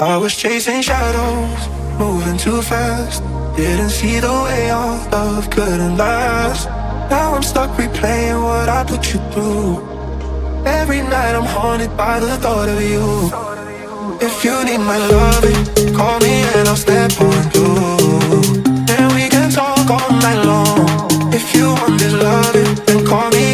I was chasing shadows, moving too fast. Didn't see the way our love couldn't last. Now I'm stuck replaying what I put you through. Every night I'm haunted by the thought of you. If you need my loving, call me and I'll step on through. And we can talk all night long. If you want this loving, then call me